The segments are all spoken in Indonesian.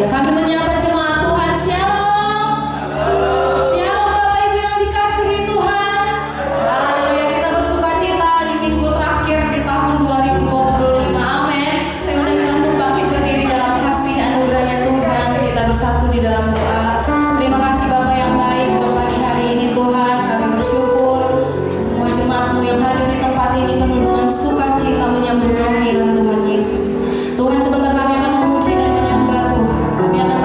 Kami menyapa jemaat Tuhan. Shalom. Shalom Bapak Ibu yang dikasihi Tuhan. Haleluya, kita bersuka cita di minggu terakhir di tahun 2025. Amin. Saya undang kita untuk bangkit berdiri dalam kasih anugerahnya Tuhan. Kita bersatu di dalam doa. Terima kasih Bapak yang baik buat pagi hari ini Tuhan. Kami bersyukur semua jemaat-Mu yang hadir di tempat ini penuh dengan sukacita menyambut kelahiran Tuhan Yesus. Tuhan, sebentar kami akan memuji dan menyembah Tuhan. Kami akan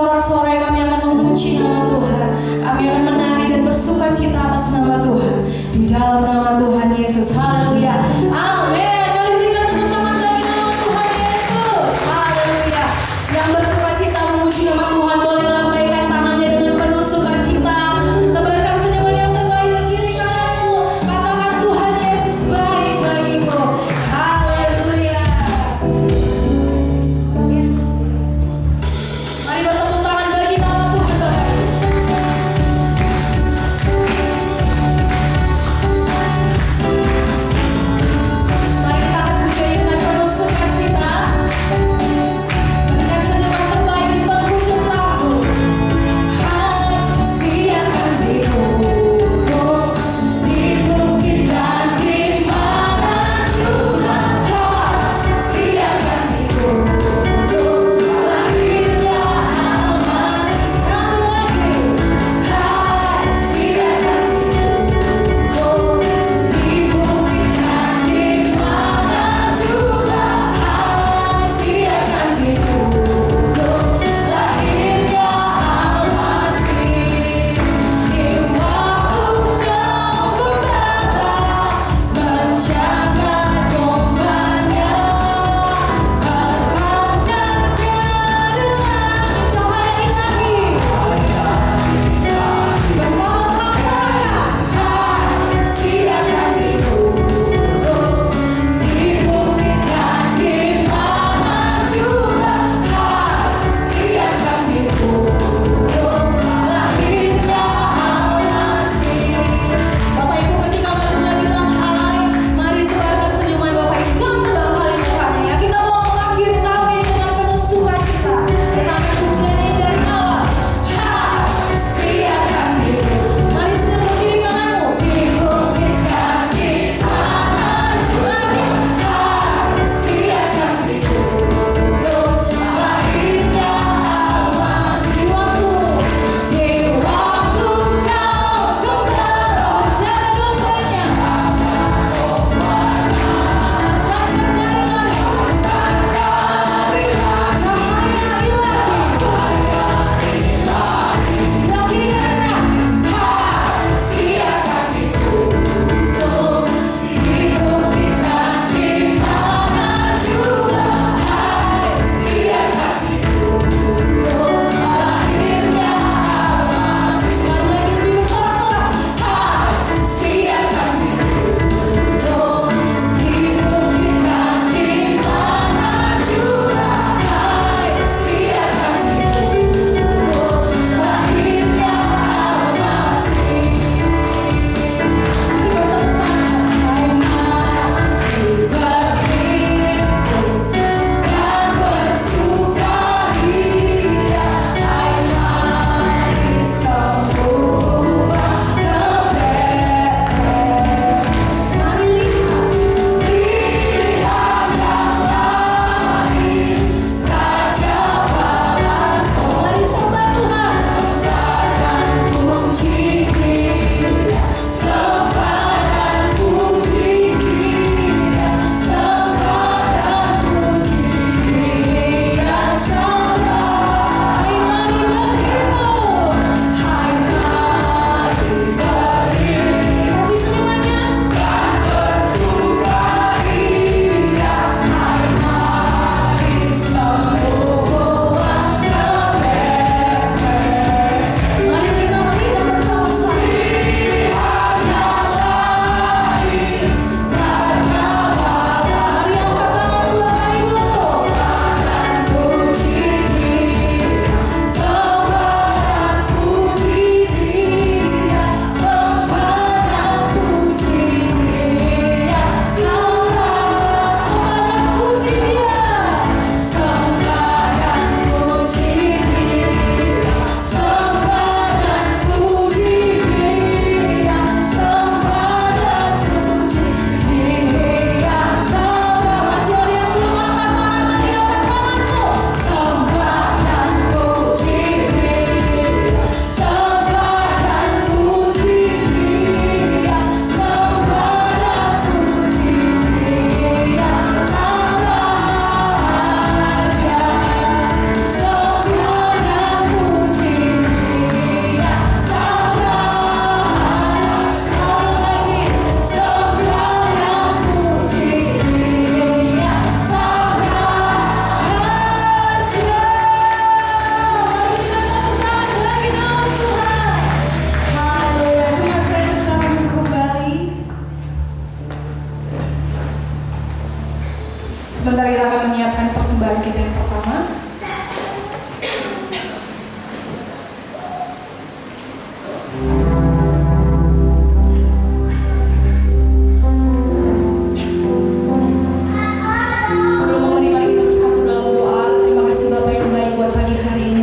bersorak-sorai, kami akan memuji nama Tuhan. Kami akan menari dan bersuka cita atas nama Tuhan. Di dalam nama Tuhan Yesus. Haleluya. Amin. Mari berikan tepuk tangan bagi nama Tuhan Yesus. Haleluya. Yang bersuka cita memuji nama Tuhan boleh lambaikan tangannya dengan penuh sukacita. Tebarkan senyuman yang terbaik ke kiri kananmu. Katakan Tuhan Yesus baik bagiku. Haleluya. Mari bertepuk tangan bagi nama Tuhan Bapak.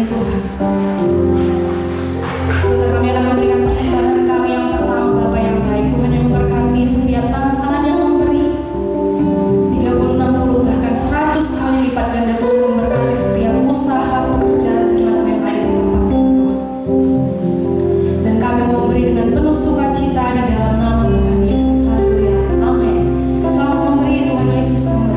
Tuhan. Sebentar kami akan memberikan persembahan kami yang pertama, Bapa yang baik. Tuhan yang memberkati setiap tangan-tangan yang memberi 30, 60, bahkan 100 kali lipat ganda. Tuhan memberkati setiap usaha pekerjaan jemaat yang ada di tempat ini, Tuhan. Dan kami mau memberi dengan penuh sukacita di dalam nama Tuhan Yesus. Haleluya. Amin. Selamat memberi, Tuhan Yesus memberkati.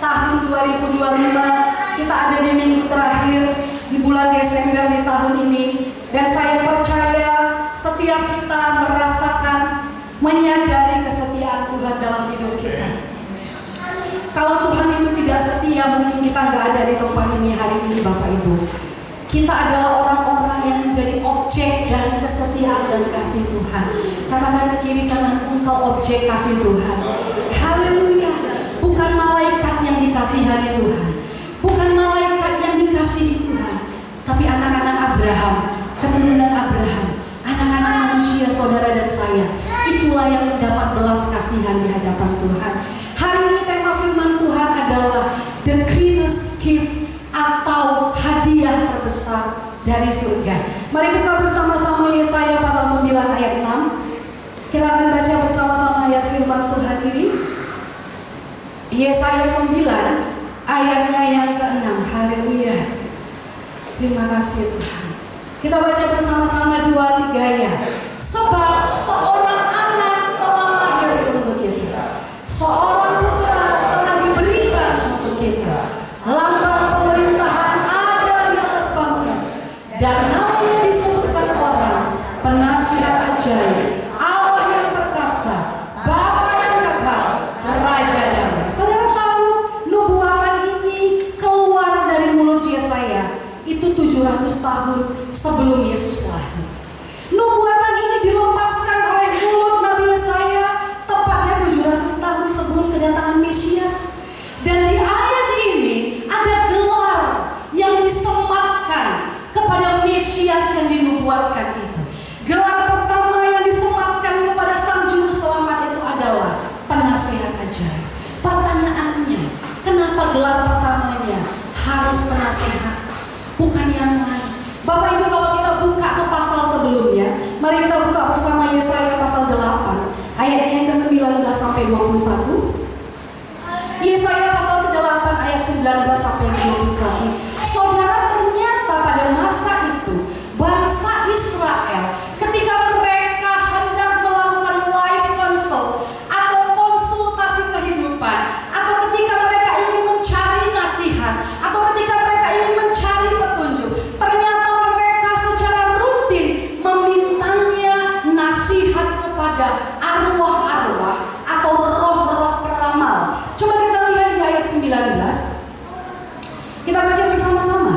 tahun 2025. Kita ada di minggu terakhir di bulan Desember di tahun ini. Dan saya percaya setiap kita merasakan, menyadari kesetiaan Tuhan dalam hidup kita. Kalau Tuhan itu tidak setia, mungkin kita nggak ada di tempat ini hari ini, Bapak Ibu. Kita adalah orang-orang yang menjadi objek dari kesetiaan dan kasih Tuhan. Katakan ke kiri kanan, engkau objek kasih Tuhan. Haleluya. Bukan malaikat yang dikasihani Tuhan, bukan malaikat yang dikasihi Tuhan, tapi anak-anak Abraham, keturunan Abraham, anak-anak manusia, saudara dan saya. Itulah yang mendapat belas kasihan di hadapan Tuhan. Hari ini tema firman Tuhan adalah the greatest gift, atau hadiah terbesar dari surga. Mari buka bersama-sama Yesaya pasal 9 ayat 6. Kita akan baca bersama-sama ayat firman Tuhan ini. Yesaya 9 ayatnya yang ke-6. Haleluya. Terima kasih Tuhan. Kita baca bersama-sama 2-3 ya. Sebab seorang anak telah lahir untuk kita, seorang putra telah diberikan untuk kita. Lambang pemerintahan ada di atas bahunya, dan namanya disebutkan orang penasihat ajaib, Allah yang perkasa, Bapa yang kekal, Raja damai. Saudara tahu nubuatan ini keluar dari mulut Yesaya itu 700 tahun sebelum Yesus lahir. Nubuatan ini dilepaskan oleh mulut Nabi Yesaya tepatnya 700 tahun sebelum kedatangan Mesias. Dan di ayat ini ada gelar yang disematkan kepada Mesias yang dinubuatkan itu. Gelar pertama yang disematkan kepada Sang Juru Selamat itu adalah penasihat ajaib. Pertanyaannya, kenapa gelar pertamanya harus penasihat, bukan yang lain? Bapak Ibu, kalau kita buka ke pasal sebelumnya, mari kita buka bersama Yesaya pasal 8 ayatnya yang ke-19 sampai 21. Yesaya pasal ke-8 ayat 19 sampai 21. Saudara, ternyata pada masa itu bangsa Israel ketika mereka hendak melakukan life counsel atau konsultasi kehidupan, atau ketika mereka ingin mencari nasihat, atau ketika mereka ingin mencari petunjuk, ternyata mereka secara rutin memintanya nasihat kepada arwah-arwah atau roh-roh peramal. Coba kita lihat di ayat 19. Kita baca bersama-sama.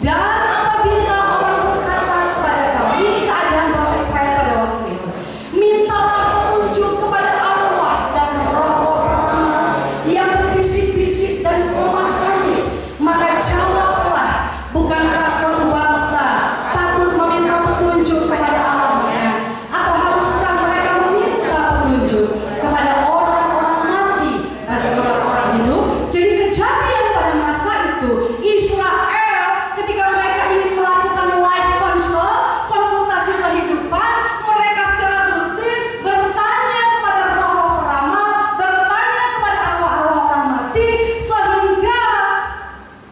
Dan apabila orang berkata kepada kamu, ini keadaan bangsa Israel pada waktu itu, mintalah petunjuk kepada arwah dan roh-roh peramal yang berbisik-bisik dan komat kami, maka jawablah, bukankah suatu bangsa patut meminta petunjuk kepada Allahnya, atau haruskah mereka meminta petunjuk kepada orang-orang mati bagi orang-orang hidup? Jadi kejadian pada masa itu, Israel ketika mereka ingin melakukan life counsel, konsultasi kehidupan, mereka secara rutin bertanya kepada roh-roh peramal, bertanya kepada arwah-arwah orang mati, sehingga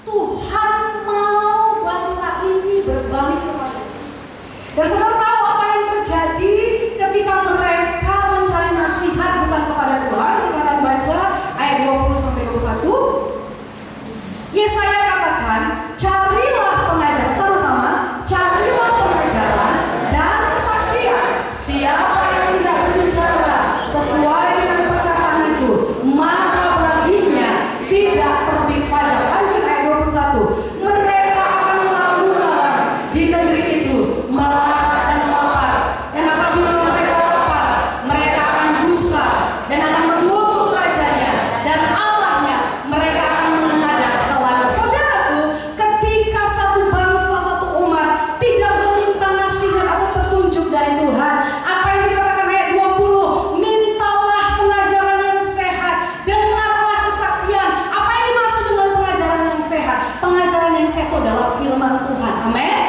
Tuhan mau bangsa ini berbalik kepada. Dan saudara tahu apa yang terjadi ketika mereka mencari nasihat bukan kepada Tuhan? Kita akan baca ayat 20 sampai 21. Yesaya katakan, carilah pengajaran, sama-sama, carilah pengajaran dan kesaksian. Siapa yang tidak berbicara sesuai dengan perkataan itu, maka baginya tidak terbit fajar. Lanjut ayat 21. Mereka akan lalu-lalang di negeri itu, melarat dan lapar. Dan apabila mereka lapar, mereka akan gusar dan akan mengutuk rajanya dan Allahnya. Mereka akan menghadap ke langit. Saudaraku, ketika satu bangsa, satu umat tidak meminta nasihat atau petunjuk dari Tuhan, apa yang dikatakan ayat 20? Mintalah pengajaran yang sehat, dengarlah kesaksian. Apa yang dimaksud dengan pengajaran yang sehat? Pengajaran yang sehat itu adalah firman Tuhan. Amin.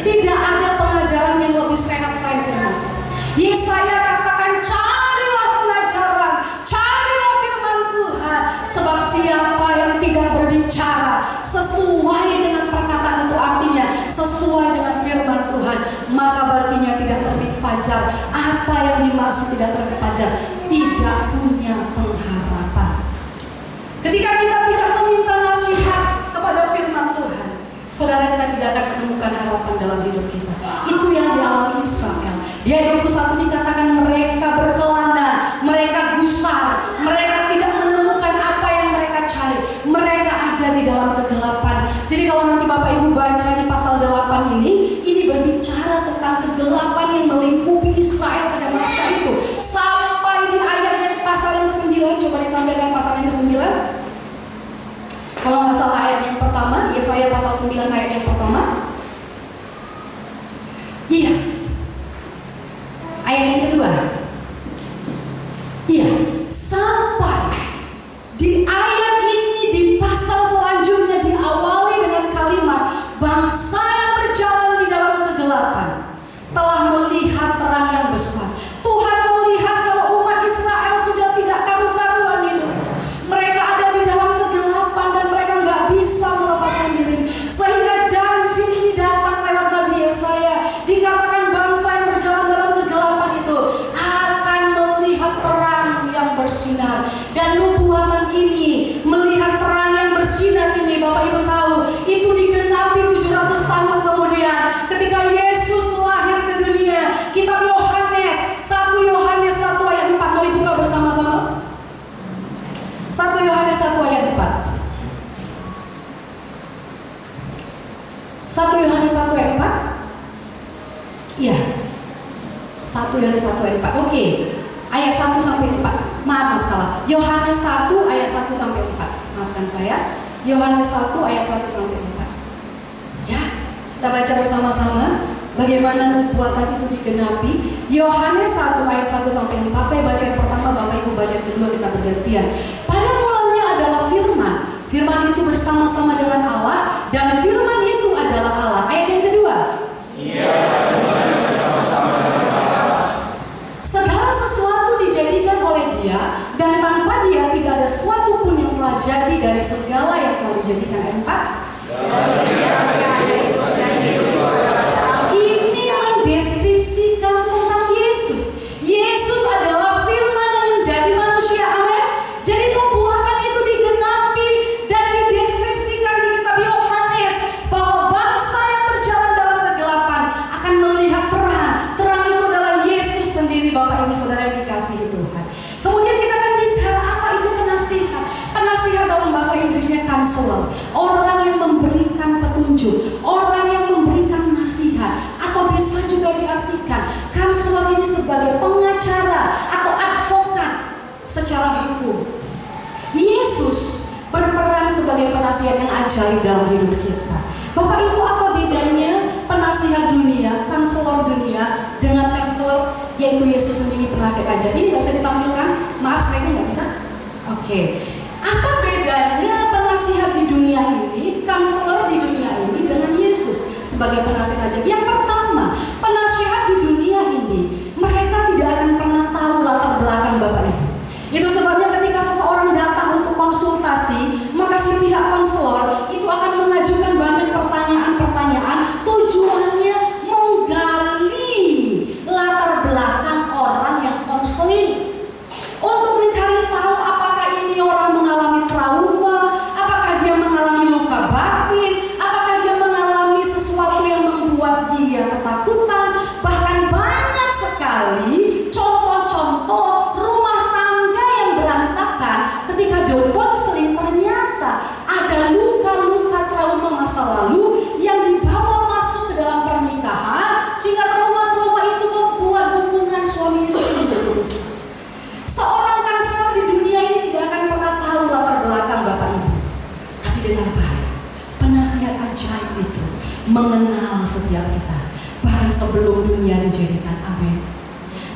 Tidak ada pengajaran yang lebih sehat selain firman Tuhan. Yesaya katakan, carilah pengajaran, carilah firman Tuhan. Sebab siapa yang tidak berbicara sesuai dengan perkataan itu, artinya sesuai dengan firman Tuhan, maka baginya tidak terbit fajar. Apa yang dimaksud tidak terbit fajar? Tidak punya pengharapan. Ketika kita tidak meminta nasihat kepada firman Tuhan, saudara, kita tidak akan menemukan harapan dalam hidup kita. Itu yang dialami Israel. Di ayat 21 dikatakan mereka berkelana, mereka gusar, mereka tidak menemukan apa yang mereka cari. Mereka ada di dalam kegelapan. Jadi kalau nanti Bapak Ibu baca di pasal 8 ini berbicara tentang kegelapan yang melingkupi Israel pada masa itu. Sampai di ayat yang pasal yang ke-9, coba ditampilkan pasal yang ke-9. Kalau nggak salah ayat yang pertama, Yesaya pasal 9 ayat yang pertama. Iya. Ayat yang kedua. Iya. Sampai di ayat ini, di pasal selanjutnya diawali dengan kalimat bangsa yang berjalan di dalam kegelapan telah melihat terang yang besar. Tuhan melihat kalau umat Israel sudah tidak karu-karuan hidupnya. Mereka ada di dalam kegelapan dan mereka nggak bisa melepaskan diri. Sehingga janji ini datang lewat Nabi Yesaya. Dikatakan bangsa yang berjalan dalam kegelapan itu akan melihat terang yang bersinar. Dan nubuatan ini, melihat terang yang bersinar ini, Bapak Ibu tahu, itu digenapi 700 tahun kemudian ketika Yesus lahir ke dunia. Kitab Yohanes, 1 Yohanes 1 ayat 4, mari buka bersama-sama. 1 Yohanes 1 ayat 4. 1 Yohanes 1 ayat 4. Iya. 1 Yohanes 1 ayat 4. Oke. Ayat 1 sampai 4. Maaf salah. Yohanes 1 ayat 1 sampai 4. Maafkan saya. Yohanes 1 ayat 1 sampai 4. Ya, kita baca bersama-sama bagaimana nubuatan itu digenapi. Yohanes 1 ayat 1 sampai 4. Saya baca yang pertama, Bapak Ibu baca yang kedua, kita bergantian. Pada mulanya adalah firman. Firman itu bersama-sama dengan Allah dan firman itu adalah Allah. Ayat yang kedua. Segala sesuatu dijadikan oleh Dia dan tanpa Dia tidak ada sesuatu pun yang telah jadi dari segala yang telah dijadikan. Ayat 4. Ini mendeskripsikan tentang Yesus. Yesus adalah firman yang menjadi manusia. Amin. Jadi nubuatan itu digenapi dan dideskripsikan di kitab Yohanes bahwa bangsa yang berjalan dalam kegelapan akan melihat terang. Terang itu adalah Yesus sendiri, Bapak Ibu Saudara yang dikasihi Tuhan. Kemudian kita akan bicara apa itu penasihat. Penasihat dalam bahasa Inggrisnya counselor, orang yang memberikan petunjuk, orang yang memberikan nasihat, atau bisa juga diartikan counselor ini sebagai pengacara atau advokat secara hukum. Yesus berperan sebagai penasihat yang ajaib dalam hidup kita. Bapak Ibu, apa bedanya penasihat dunia, counselor dunia dengan counselor yaitu Yesus sendiri penasihat ajaib? Ini nggak bisa ditampilkan, maaf slide-nya nggak bisa. Oke. Apa bedanya penasihat di dunia ini, counselor di dunia ini dengan Yesus sebagai penasihat ajaib? Yang pertama, penasihat di dunia ini mereka tidak akan pernah tahu latar belakang Bapak Ibu. Itu sebabnya ketika seseorang datang untuk konsultasi, maka si pihak konselor itu akan mengajukan banyak pertanyaan-pertanyaan, tujuannya menggali latar belakang orang yang konseling untuk mencari tahu apakah ini orang mengalami trauma, apakah dia mengalami luka batin, apakah dia mengalami sesuatu yang membuat dia ketakutan. Bahkan banyak sekali contoh-contoh rumah tangga yang berantakan ketika dia konseling, ternyata ada luka-luka trauma masa lalu yang dibawa masuk ke dalam pernikahan, sehingga trauma-trauma itu membuat hubungan suami istri menjadi rusak. Seorang counselor di dunia ini tidak akan pernah tahu latar belakang Bapak Ibu. Tapi dengar baik, penasihat ajaib itu mengenal setiap kita bahkan sebelum dunia dijadikan. Amin.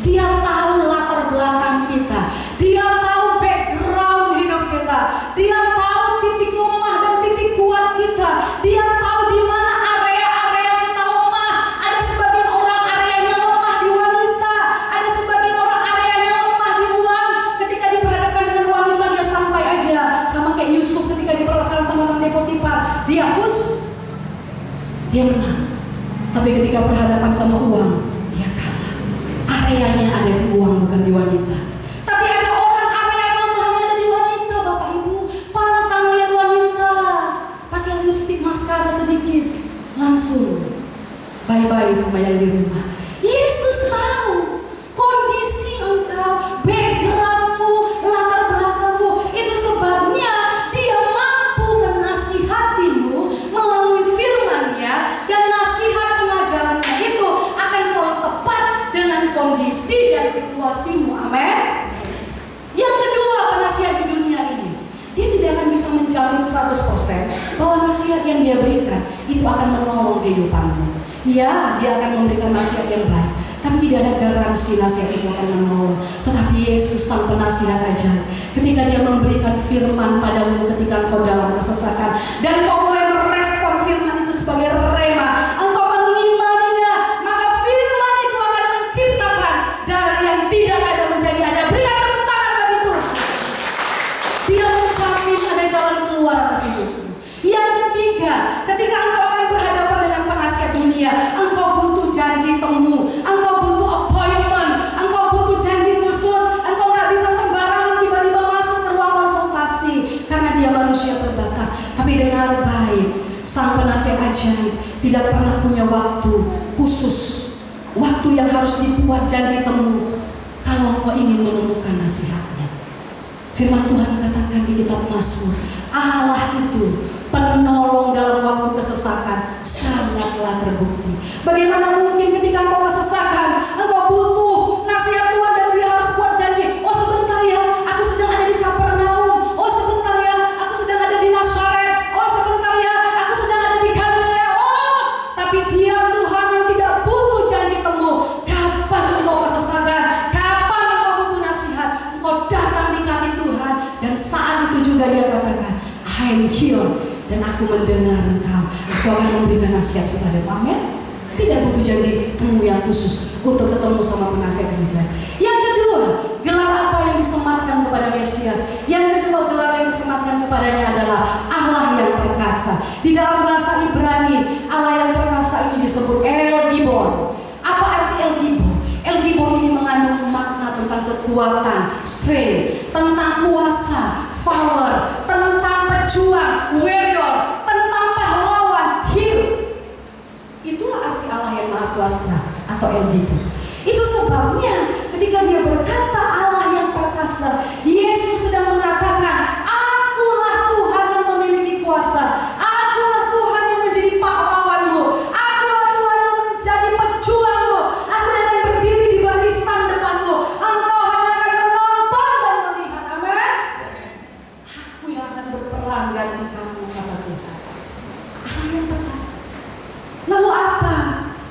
Dia tahu latar belakang kita, dia tahu background hidup kita, dia tahu titik lemah dan titik kuat kita, dia tahu di mana area-area kita lemah. Ada sebagian orang areanya lemah di wanita, ada sebagian orang areanya lemah di uang. Ketika diperhadapkan dengan wanita dia santai aja, sama kayak Yusuf ketika diperhadapkan sama Tante Potifar, dia dia menang. Tapi ketika berhadapan sama uang, dia kalah. Areanya ada di uang, bukan di wanita. Tapi ada orang area lemahnya ada di wanita, Bapak Ibu. Para langsung bye-bye sama yang di rumah. Yesus tahu kondisi engkau, backgroundmu, latar belakangmu. Itu sebabnya Dia mampu menasihatimu melalui firman-Nya, dan nasihat pengajarannya itu akan selalu tepat dengan kondisi dan situasimu. Amin. Yang kedua, penasihat di dunia ini, dia tidak akan bisa menjamin 100% bahwa nasihat yang dia berikan itu akan menolong kehidupanmu. Ya, dia akan memberikan nasihat yang baik, tapi tidak ada garansi nasihat itu akan menolong. Tetapi Yesus sang penasihat ajaib, ketika Dia memberikan firman padamu ketika engkau dalam kesesakan, dan engkau mulai merespon firman itu sebagai rema, engkau mengimaninya, maka firman itu akan menciptakan dari yang tidak ada menjadi ada. Berikan tepuk tangan bagi Tuhan. Dia menjamin ada jalan keluar atas hidupmu. Yang ketiga, ketika engkau akan berhadapan dengan penasihat dunia, engkau butuh janji temu, engkau butuh appointment, engkau butuh janji khusus. Engkau gak bisa sembarangan tiba-tiba masuk ke ruang konsultasi, karena dia manusia terbatas. Tapi dengar baik, sang penasihat ajaib tidak pernah punya waktu khusus, waktu yang harus dibuat janji temu kalau engkau ingin menemukan nasihatnya. Firman Tuhan katakan di kitab Mazmur, Allah itu penolong dalam waktu kesesakan sangatlah terbukti. Bagaimana mungkin ketika engkau kesesakan, engkau butuh nasihat Tuhan dan Dia harus buat janji. Oh sebentar ya, aku sedang ada di Kapernaum. Oh sebentar ya, aku sedang ada di Nazaret. Oh sebentar ya, aku sedang ada di Galilea. Oh, tapi Dia Tuhan yang tidak butuh janji temu. Kapan engkau kesesakan? Kapan engkau butuh nasihat? Engkau datang di kaki Tuhan, dan saat itu juga Dia katakan, I am here, dan aku mendengar engkau. Aku akan memberikan nasihat kepadamu. Amin. Tidak butuh janji temu yang khusus untuk ketemu sama penasihat yang baik. Yang kedua, gelar apa yang disematkan kepada Mesias? Yang kedua, gelar yang disematkan kepadanya adalah Allah yang perkasa. Di dalam bahasa Ibrani, Allah yang perkasa ini disebut El Gibor. Apa arti El Gibor? El Gibor ini mengandung makna tentang kekuatan, strength, tentang kuasa, power, tentang pejuang, warrior, tentang pahlawan, hero. Itulah arti Allah yang Maha Kuasa atau El Gibor. Itu sebabnya ketika Dia berkata Allah yang perkasa, Yesus sedang mengatakan, akulah Tuhan yang memiliki kuasa, akulah Tuhan yang menjadi pahlawanmu, akulah Tuhan yang menjadi pejuangmu, aku yang akan berdiri di barisan depanmu, engkau hanya akan menonton dan melihat. Amin. Aku yang akan berperang ganti kamu, kata Tuhan. Allah yang perkasa. Lalu apa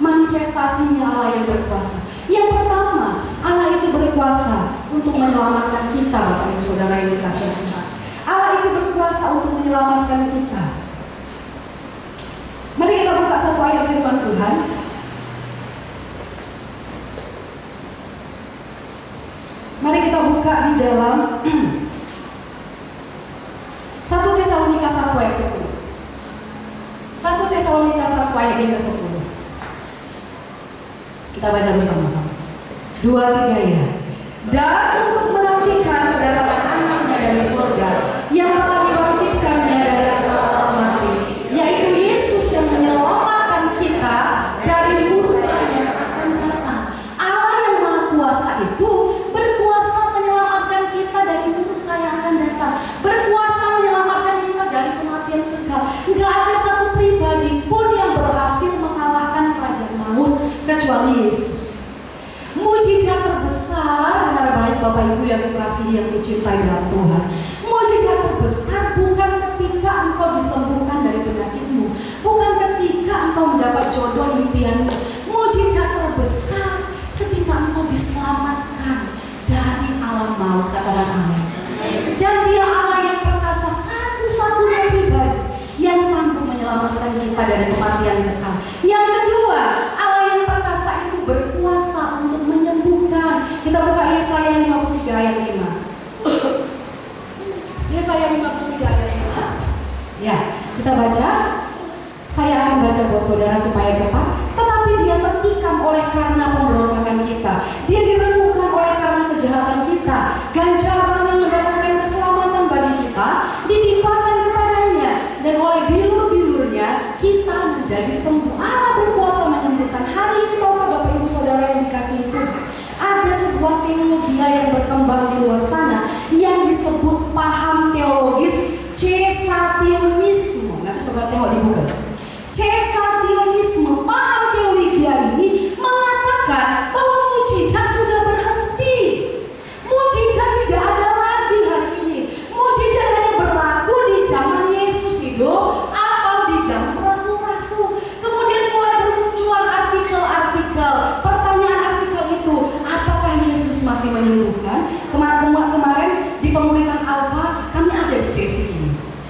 manifestasinya Allah yang berkuasa? Yang pertama, Allah itu berkuasa untuk menyelamatkan kita, Bapak Ibu Saudara yang dikasihi Tuhan. Allah itu berkuasa untuk menyelamatkan kita. Mari kita buka satu ayat firman Tuhan. Mari kita buka di dalam 1 Tesalonika 1 ayat 10. 1 Tesalonika 1 ayat yang ke-10. Kita baca bersama-sama. 2, 3 ya. Dan untuk menantikan kedatangan anaknya dari surga, yang telah dibangkitkannya dari antara orang mati, yaitu Yesus yang menyelamatkan kita dari murka yang akan datang. Allah yang Maha Kuasa itu berkuasa menyelamatkan kita dari murka yang akan datang, berkuasa menyelamatkan kita dari kematian kekal. Enggak ada satu pribadi pun yang berhasil mengalahkan kerajaan maut kecuali Yesus. Mujizat terbesar, dengar baik Bapak Ibu yang dikasihi, yang dicintai dalam Tuhan. Mujizat terbesar bukan ketika engkau disembuhkan dari penyakitmu, bukan ketika engkau mendapat jodoh impianmu. Mujizat terbesar ketika engkau diselamatkan dari alam maut, katakan amin. Dan Dia Allah yang perkasa, satu-satunya pribadi yang sanggup menyelamatkan kita dari kematian kekal. Yang kedua, Allah yang perkasa itu berkuasa untuk menyembuhkan. Kita buka Yesaya 53 ayat 5. Yesaya 53 ayat 5. Ya, kita baca. Saya akan baca buat saudara supaya cepat. Tetapi Dia tertikam oleh karena pemberontakan kita, Dia diremukkan oleh karena kejahatan kita. Ganjaran yang mendatangkan keselamatan bagi kita ditimpakan kepadanya, dan oleh bilur-bilurnya kita menjadi sembuh. Allah berkuasa menyembuhkan. Hari ini tahukah Bapak Ibu Saudara yang dikasihi Tuhan, ada sebuah teologi yang berkembang di luar sana yang disebut paham teologis Cesationisme. Nanti coba tengok di Google. Cesationisme, paham teologi ini mengatakan bahwa mujizat sudah berhenti. Mujizat tidak ada lagi hari ini. Mujizat hanya berlaku di zaman Yesus hidup atau di zaman rasul-rasul. Kemudian mulai bermunculan artikel-artikel. Pertanyaan artikel itu, apakah Yesus masih menyembuhkan? Kemarin di pemuritan Alpha kami ada di sesi ini.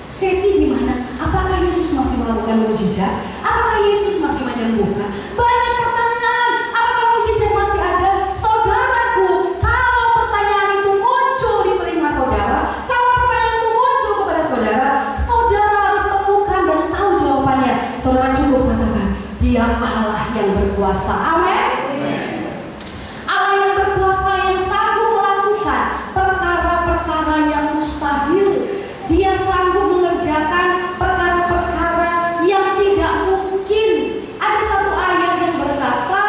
Sesi di mana? Apakah Yesus masih melakukan mujizat? Apakah Yesus masih menyembuhkan? Banyak pertanyaan. Apakah mujizat masih ada? Saudaraku, kalau pertanyaan itu muncul di telinga saudara, kalau pertanyaan itu muncul kepada saudara, saudara harus temukan dan tahu jawabannya. Saudara cukup katakan, Dia Allah yang berkuasa. Amin. Allah yang berkuasa, yang sanggup melakukan perkara-perkara yang mustahil. Dia sanggup mengerjakan perkara-perkara yang tidak mungkin. Ada satu ayat yang berkata,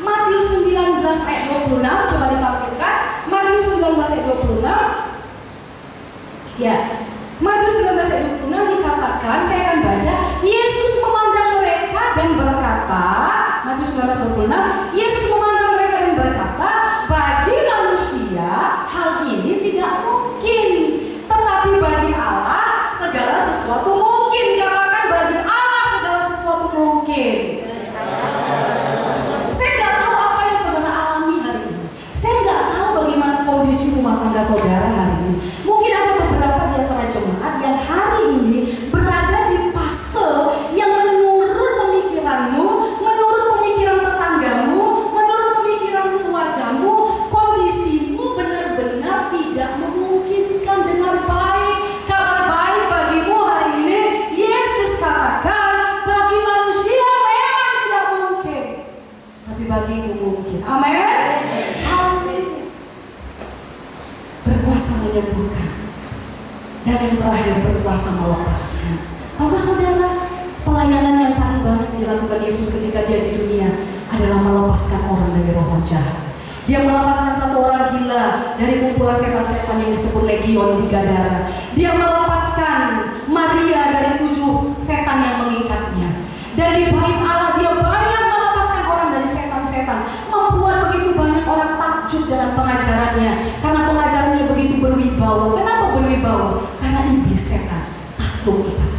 Matius 19 ayat 26, coba ditampilkan. Matius 19 ayat 26. Ya, Matius 19 ayat 26 dikatakan, saya akan baca, Yesus memandang mereka dan berkata, Matius 19 ayat 26, Yesus memandang mereka dan berkata, bagi manusia hal ini tidak mungkin, tetapi bagi Allah segala sesuatu mungkin. Katakan, bagi Allah segala sesuatu mungkin. Saya nggak tahu apa yang saudara alami hari ini. Saya nggak tahu bagaimana kondisi rumah tangga saudara hari ini. Mungkin ada beberapa di antara jemaat yang hari ini berada di fase yang menurut pemikiranmu, menurut pemikiran tetanggamu, menurut pemikiran keluargamu, kondisimu benar-benar tidak memungkinkan. Dengan baik, kabar baik bagimu hari ini, Yesus katakan, bagi manusia memang tidak mungkin, tapi bagimu mungkin. Amin. Haleluya. Berkuasa menyembuhkan, dan yang terakhir berkuasa melepaskan. Tahu saudara, pelayanan yang paling banyak dilakukan Yesus ketika Dia di dunia adalah melepaskan orang dari roh jahat. Dia melepaskan satu orang gila dari kumpulan setan-setan yang disebut legion di Gadara. Dia melepaskan Maria dari 7 setan yang mengikatnya. Dan di bait Allah Dia banyak melepaskan orang dari setan-setan, membuat begitu banyak orang takjub dengan pengajarannya, karena pengajarannya begitu berwibawa. Kenapa berwibawa? Karena iblis setan takut kepada.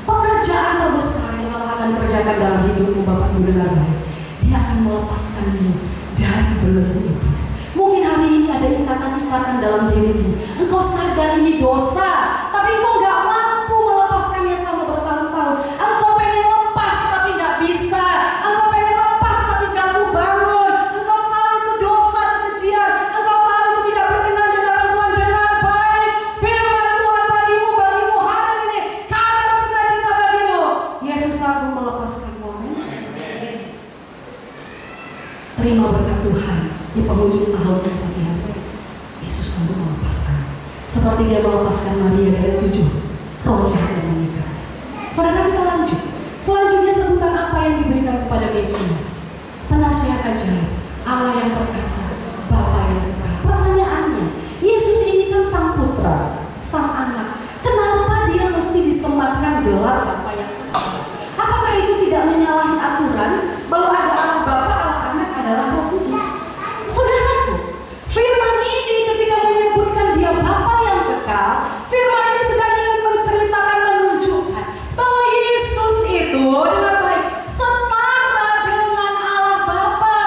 Pekerjaan terbesar yang Allah akan kerjakan dalam hidupmu, Bapak Ibu dengar baik, Dia akan melepaskanmu dari belenggu iblis. Mungkin hari ini ada ikatan-ikatan dalam dirimu. Engkau sadar ini dosa, tapi engkau gak mampu melepaskannya selama bertahun-tahun. Engkau pengen lepas tapi gak bisa. Engkau pengen lepas tapi jatuh bangun. Engkau tahu itu dosa dan kejian. Engkau tahu itu tidak berkenan di hadapan Tuhan. Dengar baik firman Tuhan bagimu hari ini. Kabar sukacita bagimu. Yesus sanggup melepaskanmu. Amin. Terima berkat Tuhan di penghujung tahun yang kami hari. Yesus sanggup melepaskan, seperti Dia melepaskan Maria dari 7 roh jahat yang mengikat. Saudara, kita lanjut. Selanjutnya sebutan apa yang diberikan kepada Mesias? Penasihat ajaib, Allah yang perkasa, Bapa yang kekal. Pertanyaannya, Yesus ini kan sang putra, sang anak. Kenapa Dia mesti disematkan gelar Bapa yang kekal? Apakah itu tidak menyalahi aturan bahwa ada Allah Bapa, Allah Anak, adalah Roh Kudus? Saudaraku, firman ini ketika menyebutkan Dia Bapa yang kekal, firman ini sedang ingin menceritakan, menunjukkan bahwa Yesus itu, dengar baik, setara dengan Allah Bapa.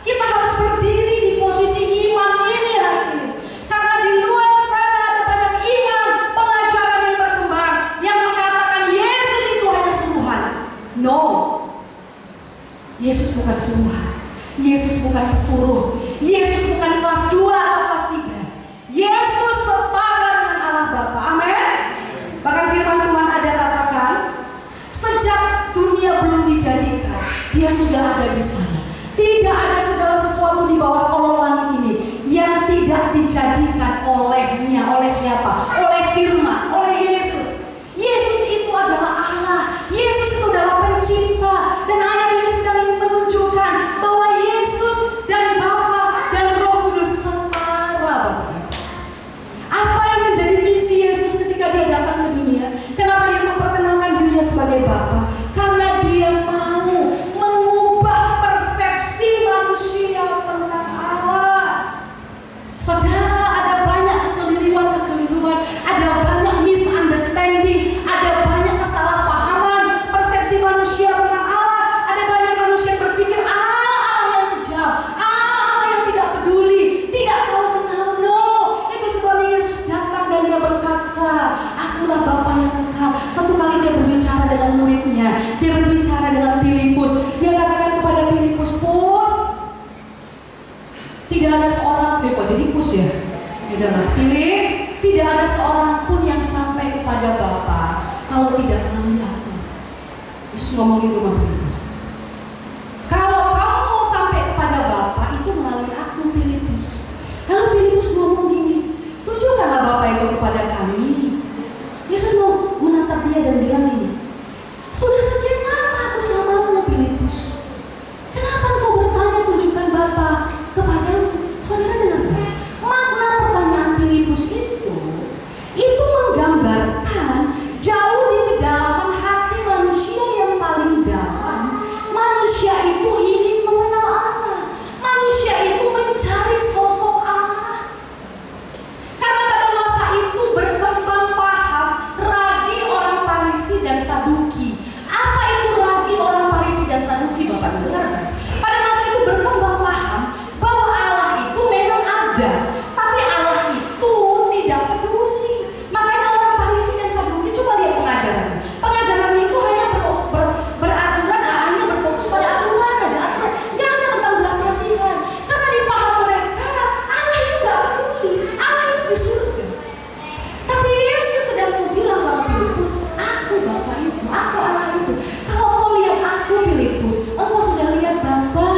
Kita harus berdiri di posisi iman ini hari ini, karena di luar sana ada banyak iman, pengajaran yang berkembang yang mengatakan Yesus itu hanya suruhan. No, Yesus bukan suruhan. Yesus bukan pesuruh. Yesus bukan kelas 2 atau kelas 3. Yesus setara dengan Allah Bapa. Amin. Bahkan firman Tuhan ada katakan, sejak dunia belum dijadikan, Dia sudah ada di sana. Tidak ada segala sesuatu di bawah kolong langit ini yang tidak dijadikan olehnya. Oleh siapa? Oleh firman, oleh Yesus. Yesus itu adalah Allah. Yesus itu adalah pencipta. Bapa? Karena Dia mau mengubah persepsi manusia tentang Allah. Saudara, ada banyak kekeliruan, ada banyak misunderstanding, ada banyak kesalahpahaman persepsi manusia tentang Allah. Ada banyak manusia yang berpikir Allah yang kejam, Allah yang tidak peduli, tidak tahu menahu. No, itu sebabnya Yesus datang dan Dia berkata, Akulah Bapa yang kekal. Satu kali Dia berbicara dengan muridnya, Dia berbicara dengan Filipus. Dia katakan kepada Filipus, Pus, tidak ada seorang, kok jadi Pus ya? Adalah Filip, tidak ada seorang pun yang sampai kepada Bapa kalau tidak melalui aku. Yesus ngomong gitu sama Filipus. Kalau kamu mau sampai kepada Bapa itu melalui aku, Filipus. Lalu Filipus ngomong gini, tunjukkanlah Bapa itu kepada kami. Yesus mau menatap dia dan bilang gini, sudah sekian lama aku selamamu, Filipus. Kenapa engkau bertanya tunjukkan Bapa kepadamu? Saudara dengar baik. Makna pertanyaan Filipus itu menggambarkan jauh di kedalaman hati manusia yang paling dalam. Manusia itu ingin mengenal Allah. Manusia itu mencari sosok Allah. Karena pada masa itu berkembang paham ragi orang Farisi dan Saduki. Apa itu ragi orang Farisi dan Saduki, Bapak dengar kan? Pada masa itu berkembang paham bahwa Allah itu memang ada, tapi Allah itu tidak peduli. Makanya orang Farisi dan Saduki, coba lihat pengajarannya. Pengajarannya itu hanya beraturan, hanya berfokus pada aturan aja, aturan. Nggak ada tentang belas kasihan. Karena di paham mereka, Allah itu nggak peduli. Allah itu di surga. Tapi Yesus sedang mau bilang sama Filipus, aku Bapa itu, aku Allah itu. Kalau kau lihat aku, Filipus, engkau sudah lihat Bapa.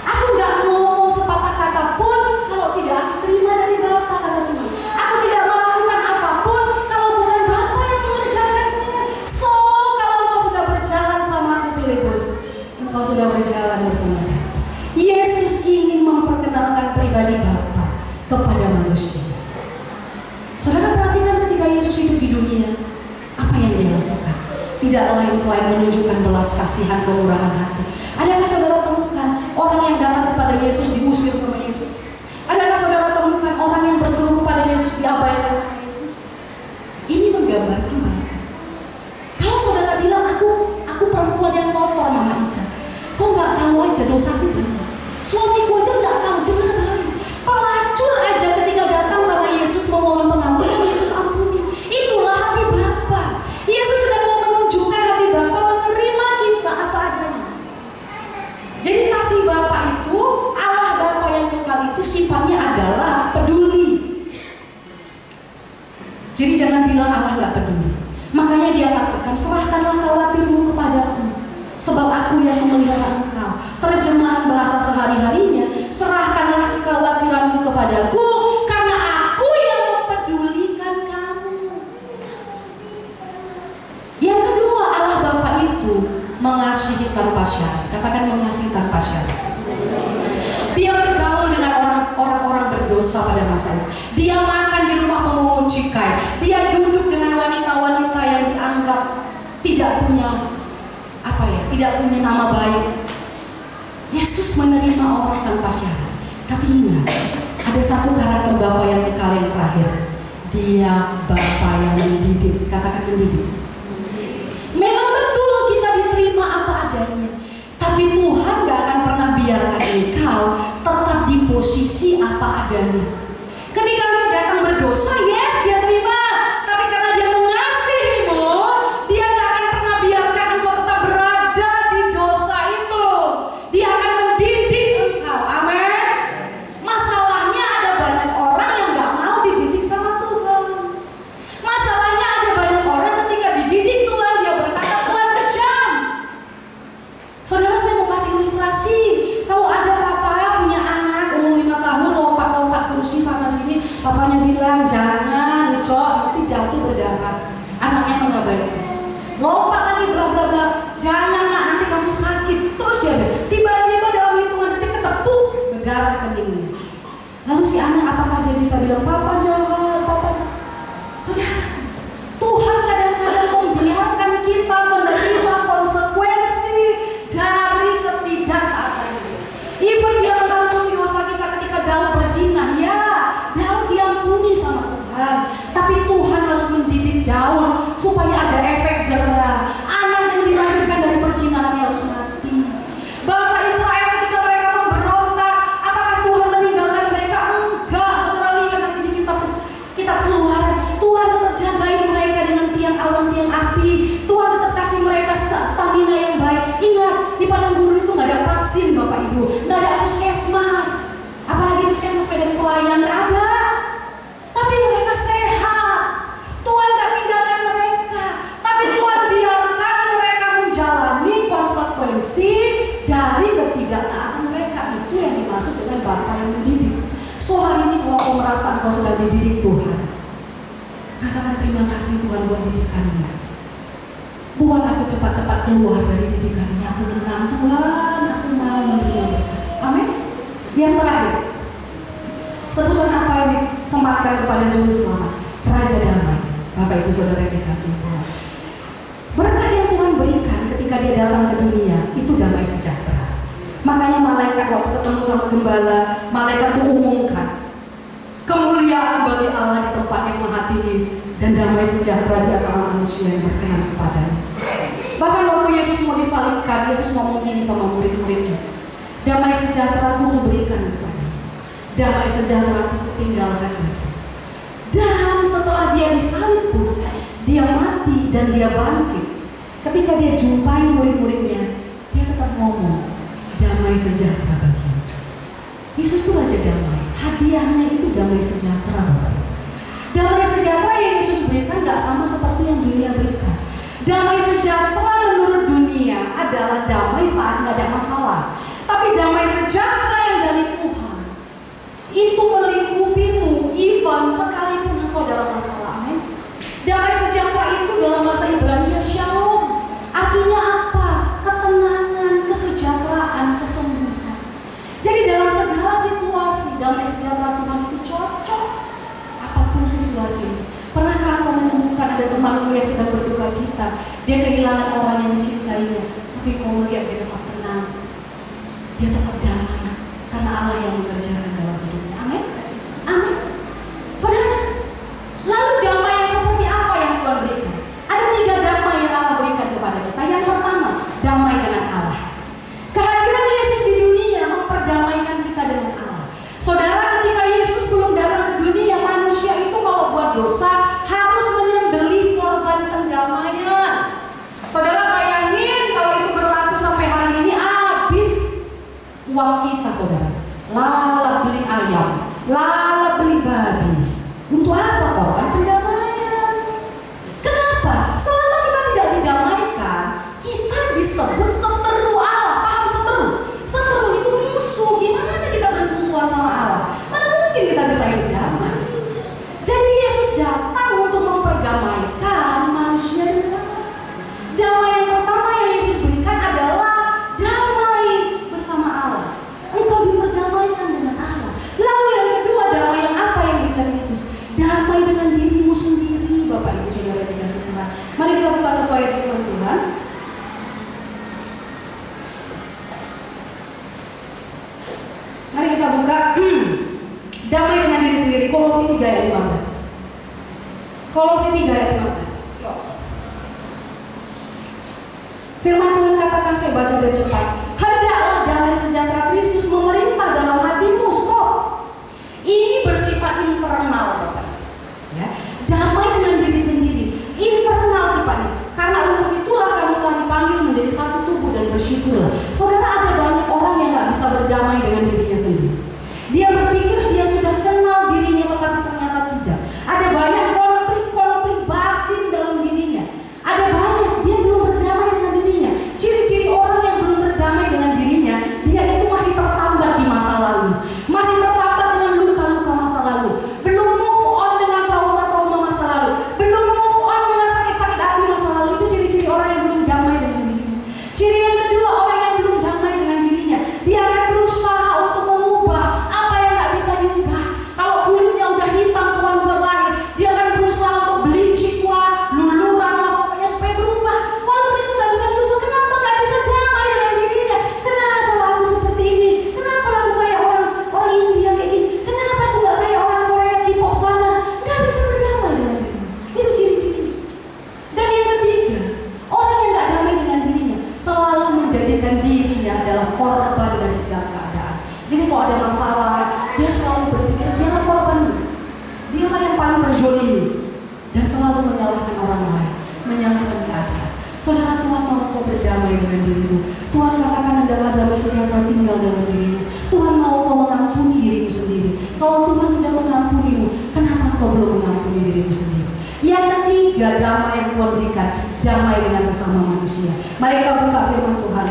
Aku nggak ngomong sepatah kata pun kalau tidak aku terima dari Bapa, kata Tuhan. Aku tidak melakukan apapun kalau bukan Bapa yang mengerjakannya. So, kalau engkau sudah berjalan sama aku, Filipus, engkau sudah berjalan bersama aku. Yesus ingin memperkenalkan pribadi Bapa kepada manusia. Saudara perhatikan ketika Yesus hidup di dunia, apa yang Dia lakukan? Tidak lain selain menunjukkan belas kasihan, kemurahan hati. Adakah saudara temukan orang yang datang kepada Yesus diusir sama Yesus? Adakah saudara temukan orang yang berseru kepada Yesus diabaikan sama Yesus? Ini menggambarkan Bapa. Kalau saudara bilang aku perempuan yang kotor, Mama Ica, kau nggak tahu aja dosaku banyak. Suamiku aja nggak tahu, dengar baik. Pelacur aja ketika datang sama Yesus memohon pengampunan, Yesus ampuni. Itulah hati Bapa. Yesus sedang mau menunjukkan hati Bapa, menerima kita apa adanya. Jadi kasih Bapa itu, Allah Bapa yang kekal itu sifatnya adalah peduli. Jadi jangan bilang Allah nggak peduli. Makanya Dia katakan, serahkanlah khawatirmu kepadaku, sebab aku yang memelihara engkau. Terjemahan bahasa sehari-harinya, serahkanlah kekhawatiranmu kepadaku, karena aku yang mempedulikan kamu. Yang kedua, Allah Bapa itu mengasihi tanpa syarat. Katakan mengasihi tanpa syarat. Dia bergaul dengan orang-orang berdosa pada masa itu. Dia makan di rumah pemungut cukai. Dia duduk dengan wanita-wanita yang dianggap tidak punya tidak punya nama baik. Yesus menerima orang tanpa syarat. Tapi ingat, ada satu karakter Bapa yang kekal yang terakhir. Dia Bapa yang mendidik. Katakan mendidik. Memang betul kita diterima apa adanya, tapi Tuhan gak akan pernah biarkan engkau tetap di posisi apa adanya. Ketika engkau datang berdosa, yes, Dia terima. Tapi karena Dia mengasihimu, Dia gak akan pernah biarkan engkau tetap berada di dosa itu. Dia akan mendidik engkau. Amin. Masalahnya ada banyak orang yang gak mau dididik sama Tuhan. Masalahnya ada banyak orang ketika dididik Tuhan, dia berkata Tuhan kejam. Saudara, saya mau kasih ilustrasi. Kalau ada papa punya anak umur 5 tahun lompat-lompat kursi sana sini, papanya bilang jangan, Cok, nanti jatuh berdarah. Anaknya mengabaikan. Lompat lagi bla bla bla, jangan nak, nanti kamu sakit. Terus dia tiba-tiba dalam hitungan detik ketepuk berdarah keningnya. Lalu si anak apakah dia bisa bilang papa jahat, papa jahat? Saudara, Tuhan kadang-kadang membiarkan kita supaya ada efek jerah. Anak yang dilahirkan dari perzinahan harus mati. Bangsa Israel ketika mereka memberontak, apakah Tuhan meninggalkan mereka? Enggak. Saudara lihat nanti di kitab Keluaran, Tuhan tetap jagain mereka dengan tiang awan, tiang api. Tuhan tetap kasih mereka stamina yang baik. Ingat, di padang gurun itu nggak ada vaksin, Bapak Ibu, nggak ada puskesmas, apalagi puskesmas medan selayang, nggak ada. Tapi mereka sehat. Tuhan gak tinggalkan mereka, tapi Tuhan biarkan mereka menjalani konsekuensi dari ketidaktaatan mereka. Itu yang dimaksud dengan Bapa yang mendidik. So hari ini kalau kau merasa engkau sedang dididik Tuhan, katakan terima kasih Tuhan buat didikannya. Buat aku cepat-cepat keluar dari didikan ini. Aku menang Tuhan, aku mau menerima berkat. Amin. Yang terakhir, sebutan apa yang disematkan kepada Juru Selamat? Raja Damai. Bapak Ibu Saudara yang dikasihi Tuhan, berkat yang Tuhan berikan ketika dia datang ke dunia itu damai sejahtera. Makanya malaikat waktu ketemu sama gembala, malaikat itu umumkan kemuliaan bagi Allah di tempat yang maha tinggi dan damai sejahtera di antara manusia yang berkenan kepadanya. Bahkan waktu Yesus mau disalibkan, Yesus ngomong gini sama murid-muridnya, damai sejahtera aku berikan kepada, damai sejahtera aku tinggalkan lagi. Dan setelah dia disalib pun, dia mati dan dia bangkit. Ketika dia jumpai murid-muridnya, dia tetap ngomong, damai sejahtera bagimu. Yesus itu Raja Damai. Hadiahnya itu damai sejahtera. Damai sejahtera yang Yesus berikan gak sama seperti yang dunia berikan. Damai sejahtera menurut dunia adalah damai saat gak ada masalah. Tapi damai sejahtera yang dari Tuhan itu melingkupimu even sekalipun engkau dalam masalah. Amin. Damai sejahtera itu dalam bahasa Ibrani shalom. Artinya apa? Ketenangan, kesejahteraan, kesembuhan. Jadi dalam segala situasi damai sejahtera Tuhan itu cocok apapun situasi. Pernahkah engkau menemukan ada temanmu yang sedang berduka cita, dia kehilangan orang yang dicintainya, tapi kau melihat dia tetap tenang, dia tetap damai karena Allah yang mengerjakan dalam hidupnya. Amin. Amin. Saudara, lalu damai yang seperti apa yang Tuhan berikan? Ada 3 damai yang Allah berikan kepada kita. Yang pertama, damai dengan Allah. Kehadiran Yesus di dunia memperdamaikan kita dengan Allah. Saudara, ketika Yesus belum datang ke dunia, manusia itu kalau buat dosa harus menyembelih korban pendamaian. Saudara bayangin kalau itu berlaku sampai hari ini, habis uang kita, saudara. Lala beli ayam, lala beli babi. Untuk apa korban pendamaian? Kenapa? Selama kita tidak didamaikan, kita disebut seteru Allah. Paham seteru? Seteru itu musuh. Gimana kita bermusuhan sama Allah? Mana mungkin kita bisa hidup damai? Jadi Yesus datang untuk memperdamaikan manusia dengan Allah. Damai yang pertama yang Yesus berikan adalah damai bersama Allah. Engkau diperdamaikan dengan Allah. Lalu yang kedua, damai yang apa yang diberikan Yesus? Damai dengan dirimu sendiri, Bapak Ibu Saudara yang dikasihi Tuhan. Mari kita buka satu ayat firman Tuhan. Mari kita buka damai dengan diri sendiri. Kolose 3 ayat 15. Kolose 3 ayat 15. Yuk. Firman Tuhan katakan, saya baca dan cepat. Hendaklah damai sejahtera Kristus memerintah dalam hatimu. Stop. Ini bersifat internal, Bapak. Ya. Damai dengan diri sendiri. Internal sifatnya. Karena untuk itulah kamu telah dipanggil menjadi satu tubuh dan bersyukurlah. Saudara, ada banyak orang yang gak bisa berdamai dengan dirinya sendiri. Dia berpikir dia sudah kenal dirinya, tetapi ternyata tidak. Ada banyak konflik batin dalam dirinya. Ada banyak dia belum berdamai dengan dirinya. Ciri-ciri orang yang belum berdamai dengan dirinya, dia itu masih tertarik berdamai dengan dirimu. Tuhan katakan hendaklah damai sejahtera tinggal dalam dirimu. Tuhan mau kau mengampuni dirimu sendiri. Kalau Tuhan sudah mengampunimu, kenapa kau belum mengampuni dirimu sendiri? Yang ketiga, damai yang Tuhan berikan, damai dengan sesama manusia. Mari kita buka firman Tuhan.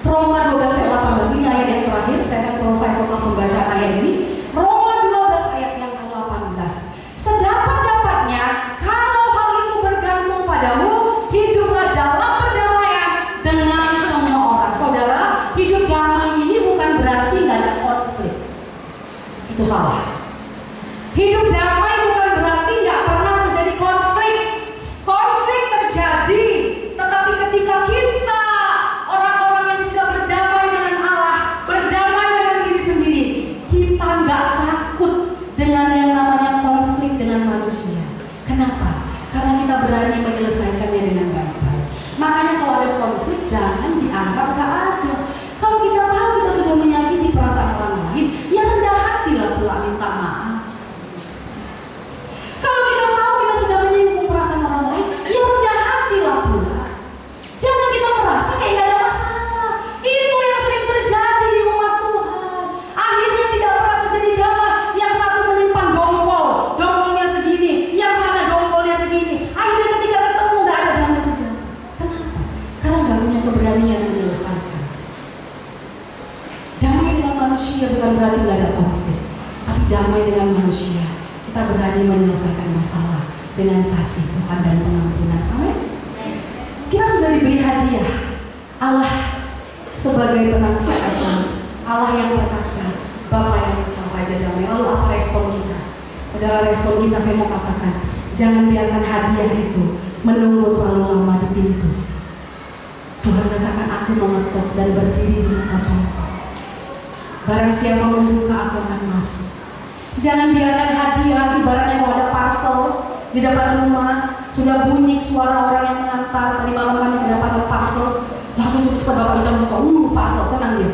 Roma 12 ayat 18, ini ayat yang terakhir. Saya akan selesai setelah pembacaan ayat ini. Roma 12 ayat yang ke-18. Sedapat-dapatnya, kalau hal itu bergantung padamu, hiduplah dalam perdamaian dengan semua orang. Saudara, hidup damai ini bukan berarti gak ada konflik. Itu salah. Hidup damai bukan berarti gak pernah terjadi konflik. Konflik terjadi, tetapi ketika kita orang-orang yang sudah berdamai dengan Allah, berdamai dengan diri sendiri, kita gak takut dengan yang namanya konflik dengan manusia. Kenapa? Karena kita berani menyelesaikannya dengan baik-baik. Makanya kalau ada konflik, jangan dianggap gak ada. Kalau kita tahu kita sudah menyakiti perasaan orang lain, ya rendah hatilah pula minta maaf. Kalau kita tahu kita sudah menyinggung perasaan orang lain, ya rendah hatilah pula. Jangan kita merasa kayak gak ada masalah. Itu yang sering terjadi di umat Tuhan. Akhirnya tidak pernah terjadi damai. Yang satu menyimpan dongkolnya segini, yang sana dongkolnya segini. Akhirnya ketika ketemu gak ada damai sejahtera. Kenapa? Karena gak punya keberanian menyelesaikan. Damai dengan manusia bukan berarti gak ada konflik, tapi damai dengan manusia, kita berani menyelesaikan masalah dengan kasih Tuhan dan pengampunan. Amin. Kita sudah diberi hadiah Allah sebagai penasihat ajaib, Allah yang perkasa, Bapa yang kekal, Raja damai. Lalu apa respon kita? Saudara, respon kita saya mau katakan, jangan biarkan hadiah itu menunggu terlalu lama di pintu. Tuhan katakan, aku mengetuk dan berdiri di muka pintu. Barang siapa membuka, aku akan masuk. Jangan biarkan hadiah, ibaratnya kalau ada parcel di depan rumah, sudah bunyi suara orang yang mengantar. Tadi malam kami kedapatan parcel, langsung cepat-cepat bapak bisa buka, parcel, senang dia.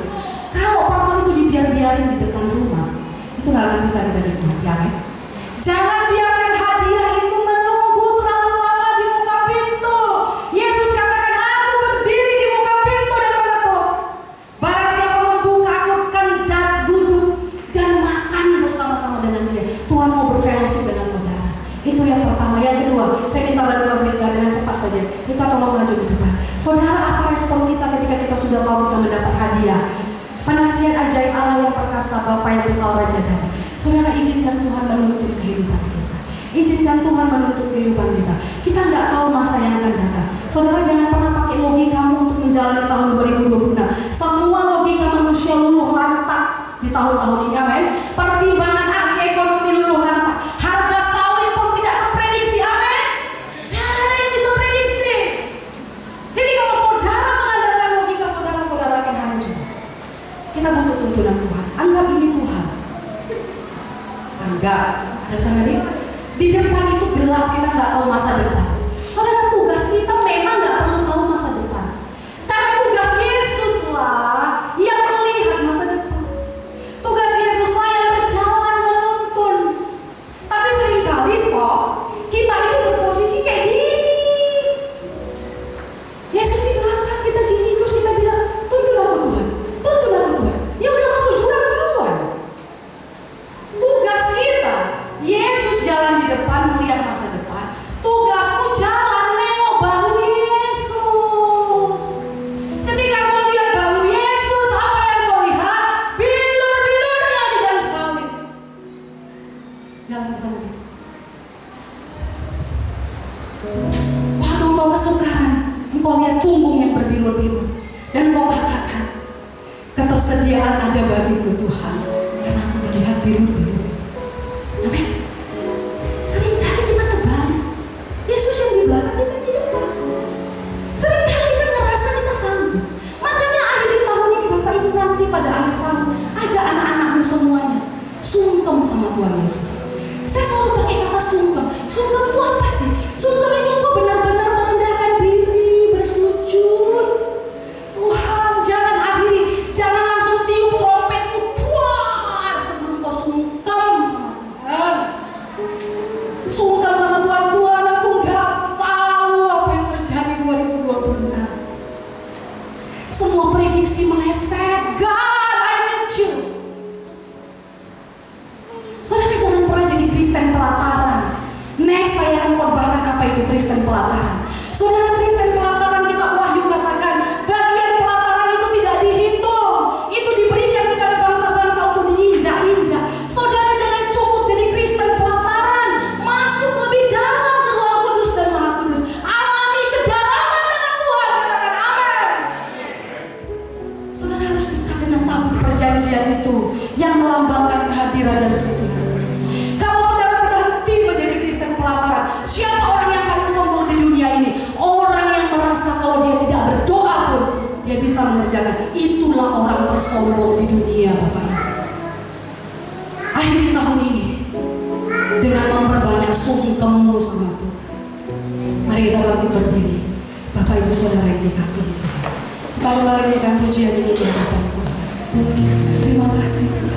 Kalau parcel itu dibiarin di depan rumah, itu gak akan bisa kita nikmati, amin. Jangan biarkan hadiah itu menunggu terlalu lama di muka pintu. Yesus katakan, aku berdiri di muka pintu dan mengetuk. Barang siapa membuka, aku akan duduk dan makan bersama-sama dengan dia. Tuhan mau berfellowship dengan saudara. Itu yang pertama. Yang kedua, saya minta bantuan mereka dengan cepat saja. Kita tolong maju ke depan. Saudara, apa respon kita ketika kita sudah tahu kita mendapat hadiah? Penasihat ajaib Allah yang perkasa, Bapa yang kekal, Raja damai. Saudara, izinkan Tuhan menuntun kehidupan kita. Izinkan Tuhan menuntun kehidupan kita. Kita nggak tahu masa yang akan datang. Saudara, jangan pernah pakai logikamu untuk menjalani tahun 2026. Semua logika manusia luluh lantak di tahun-tahun ini, amin. Pertimbangan ahli ekonomi luluh lantak. Harga sawit pun tidak terprediksi, amin. Tidak ada yang bisa prediksi. Jadi kalau saudara mengandalkan logika saudara, saudara akan hancur. Kita butuh tuntunan Tuhan. Anggap ini Tuhan. Enggak, ada pesan tadi? Di depan itu gelap, kita nggak tahu masa depan. Saudara, tugas kita memang nggak perlu tahu masa depan. Karena tugas Yesuslah yang melihat masa depan. Tugas Yesuslah yang berjalan menuntun. Tapi seringkali kita itu berposisi kayak gini. Yesus di belakang kita gini, terus kita bilang, tuntun aku Tuhan, tuntun aku Tuhan. Ya udah masuk jurang duluan. Tugas kita, Yesus jalan di depan melihat masa depan. Tugasmu jalan nengok bahu Yesus. Ketika kau lihat bahu Yesus, apa yang kau lihat? Bilur-bilurnya di kayu salib. Jalan ke sana gitu. Waktu engkau kesukaran, engkau lihat punggung yang berbilur-bilur, dan engkau katakan, ketersediaan ada bagiku Tuhan, karena aku melihat bilur-bilur. Amin. Seringkali kita kebalik. Yesus yang di belakang, kita di depan. Seringkali kita ngerasa kita sanggup. Makanya akhir tahun ini Bapak Ibu, nanti pada akhir tahun, ajak anak-anakmu semuanya sungkem sama Tuhan Yesus. Saya selalu pakai kata sungkem. Sungkem itu apa sih? Sungkem itu engkau benar-benar merendahkan diri, bersujud. Tuhan, jangan akhiri, jangan langsung tiup trompetmu duar sebelum kau sungkem sama Tuhan. Sungkem sama Tuhan, Tuhan aku nggak tahu apa yang terjadi 2026. itu Kristen pelataran. Saudara, Kristen pelataran kita Wahyu katakan bagian pelataran itu tidak dihitung, itu diberikan kepada bangsa-bangsa untuk diinjak-injak. Saudara, jangan cukup jadi Kristen pelataran, masuk lebih dalam ke Roh Kudus dan Maha Kudus, alami kedalaman dengan Tuhan. Katakan amin. Saudara harus dekat dengan tabur perjanjian itu yang melambangkan kehadiran dan tuntunan. Kalau saudara berhenti menjadi Kristen pelataran, siapa orang yang paling sombong di dunia ini? Orang yang merasa kalau dia tidak berdoa pun dia bisa mengerjakan. Itulah orang tersombong di dunia, Bapak Ibu. Akhir tahun ini dengan memperbanyak sungkemmu sama Tuhan, mari kita bangkit berdiri. Bapak Ibu Saudara yang dikasihi, kita kembali dengan pujian ini di hadapan Tuhan. Terima kasih.